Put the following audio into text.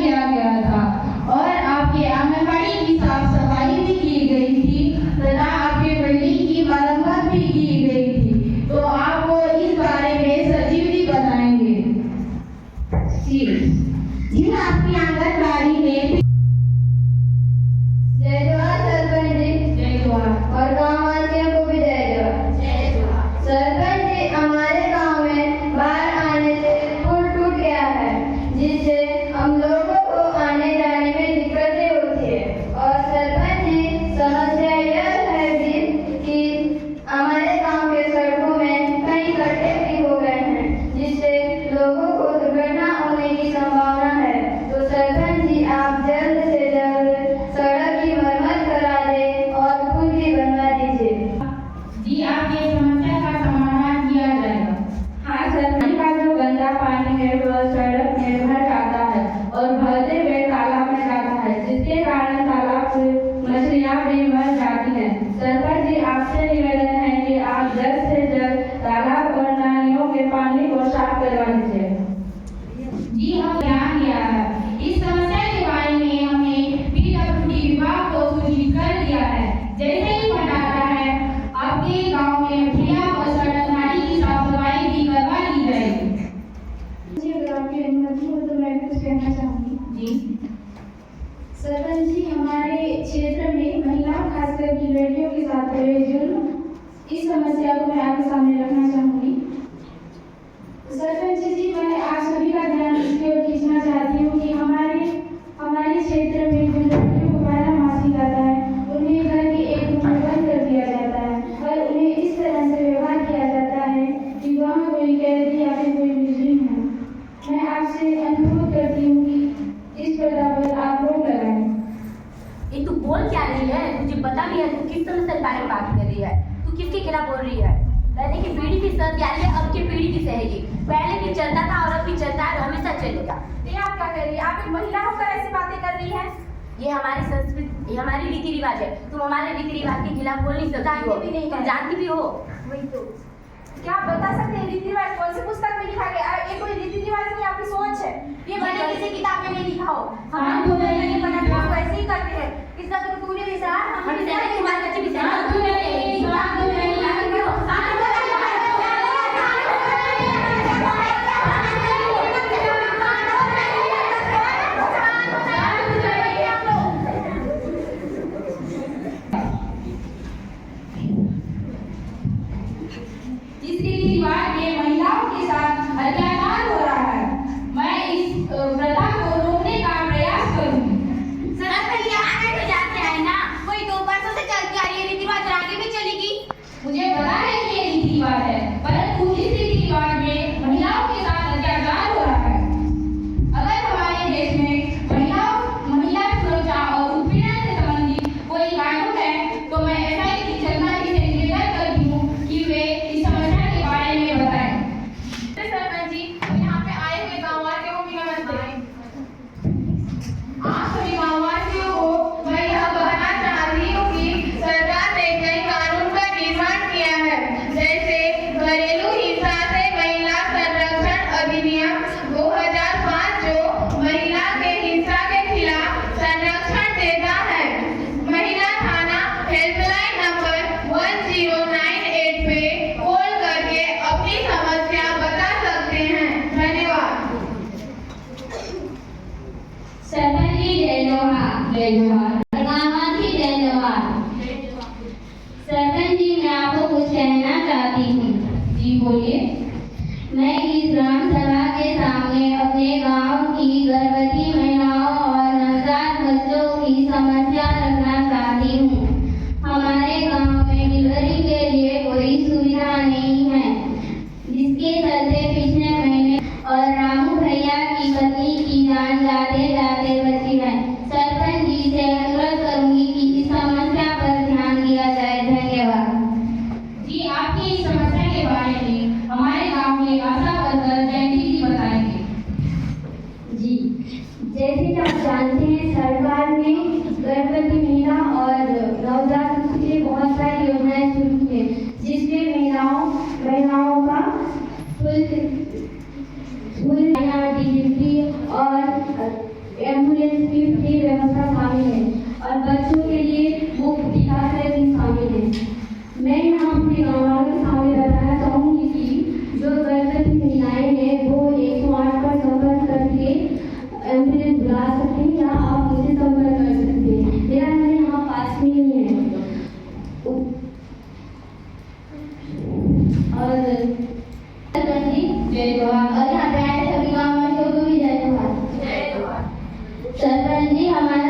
किया गया था और आपके आंगनबाड़ी की साफ सफाई भी की गई थी तथा आपके बिल्डिंग की मरम्मत भी की गई थी। तो आपको इस बारे में सचिव जी बताएंगे। जी आपकी आंगनबाड़ी में जय जवान सरपंच जी। जय जवान। और गाँव वासियों को भी जय जवान। जय जवान। सरपंच जी, हमारे गांव में बाढ़ आने से पुल टूट गया है, जिससे हम लोगों को आने जाने में दिक्कतें होती है। और सरपंच जी, समस्या यह है कि हमारे गांव के सड़कों में कई गड्ढे भी हो गए हैं, जिससे लोगों को दुर्घटना होने की संभावना है। तो सरपंच जी, आप जल्द से जल्द सड़क की मरम्मत करा दें और पुल भी बनवा दीजिए। जी, आपकी समस्या का समाधान किया जाएगा। हाँ सर, का जो गंदा पानी है वह सड़क में भर जाता है और भरते हुए तालाब में जाता है, जिसके कारण तालाब से मछलियाँ भी मर जाती हैं। सरपंच जी, आपसे निवेदन है कि आप जल्द से जल्द तालाब और नालियों के पानी को साफ करवा दीजिए। जी, हम ध्यान दिया है। इस समस्या के बारे में हमने पीडब्ल्यूडी विभाग को सूचित कर दिया है। जैसे ही पता आता है आपके गांव में भैया और सड़क नाली की साफ सफाई भी करवा दी जाएगी। जी, अगर आपकी अनुमति हो तो मैं कुछ कहना चाहूँगी। जी सरपंच जी, हमारे क्षेत्र में महिलाओं खासकर की लड़कियों के साथ हुए जुल्म, इस समस्या को मैं आपके सामने रखना चाहूँगी। सरपंच जी, मैं आप सभी का ध्यान इसकी ओर खींचना चाहती हूँ कि हमारे क्षेत्र में जो लड़कियों को पहला मासिक आता है, उन्हें घर के एक रूम में बंद कर दिया जाता है और उन्हें इस तरह से व्यवहार किया जाता है कि वहाँ कोई कैदी या फिर कोई मुजरिम है। मैं आपसे अनुरोध करती हूँ कि इस प्रथा पर आप रोक लगाएं। ये तू बोल क्या रही है? तुझे पता भी है तू किस समस्या के बारे में बात कर रही है? तू किसके खिलाफ बोल रही है? पहले की पीढ़ी भी सह जारी है, अब की पीढ़ी भी सहेगी। पहले भी चलता था और अब भी चलता है और हमेशा चलेगा। ये आप क्या कर रही है? आप एक महिला होकर ऐसी बातें कर रही है? ये हमारी संस्कृति, ये हमारी रीति रिवाज है। तुम हमारे रीति रिवाज के खिलाफ बोल नहीं सकती हो। भी नहीं तुम जानती भी हो। वही तो। क्या आप बता सकते हैं रीति रिवाज कौन सी पुस्तक में लिखा गया है? ये कोई रीति रिवाज नहीं, आपकी सोच है। ये मैंने किसी किताब में नहीं लिखा हो। हम तो नहीं पता, हम वैसे ही करते हैं। इसका तो तूने भी सहा, हम भी सहा, तुम्हारे बच्चे भी सहा। इस रीति रिवाज में महिलाओं के साथ अत्याचार हो रहा है। मैं इस प्रथा को रोकने का प्रयास करूंगी। सरपंच जी, आगे तो जाते हैं ना, कोई 2 वर्षों से चलती आ रही है रीति रिवाज, आगे भी चलेगी। मुझे पता है कि ये रीति रिवाज है, परंतु इस रीति रिवाज में महिलाओं के साथ अत्याचार हो रहा है। अगर हमारे देश में महिला सुरक्षा और उत्पीड़न से संबंधित कोई कानून है तो मैं एसआई की जनता जी से निवेदन करती हूँ कि वे इस समस्या के बारे में बताएं। सरपंच जी, यहाँ पे आए हुए गाँव वासियों को भी नमस्ते। आप सभी गाँववासियों को मैं यह कहना चाहती हूँ कि सरकार ने कई कानून का निर्माण किया है, जैसे घरेलू हिंसा से महिला संरक्षण अधिनियम 2005 जो महिला के हिंसा के खिलाफ संरक्षण देता है। महिला थाना हेल्पलाइन नंबर 1098 पे कॉल करके अपनी समस्या बता सकते हैं। धन्यवाद। सरपंच जी, जय जोहार। जय जोहार। गाँववासी जय जोहार। सरपंच जी, मैं आपको कुछ कहना चाहती हूँ। जी बोलिए। मैं इस ग्राम सभा के सामने अपने गांव की गर्भवती महिलाओं और नवजात बच्चों की समस्या रखना चाहती हूँ। हमारे गांव में डिलीवरी के लिए कोई सुविधा नहीं है, जिसके चलते पिछले महीने और रामू भैया की पत्नी की जान जाते जाते बची है। सरपंच जी से अनुरोध करूंगी कि इस समस्या पर ध्यान दिया जाए। धन्यवाद। जी, आपकी इस समस्या के बारे में हमारे गांव के आशा वर्कर जयंती जी बताएंगे। जी, जैसे कि आप जानते हैं, सरकार ने गर्भवती महिला और नवजात शिशु के लिए बहुत सारी योजनाएं शुरू की हैं, जिसमें महिलाओं का फुल डिलीवरी और अपने गाँव वालों के सामने बताना चाहूँगी कि जो गर्भवती महिलाएं हैं वो 108 पर संपर्क करके एम्बुलेंस बुला सकते हैं या आप मुझे संपर्क कर सकते हैं। मेरा घर यहाँ पास में ही है। और जय जवाहर। और यहाँ पे आए सभी गाँव वासियों को भी जय जवाहर। सरपंच जी हमारा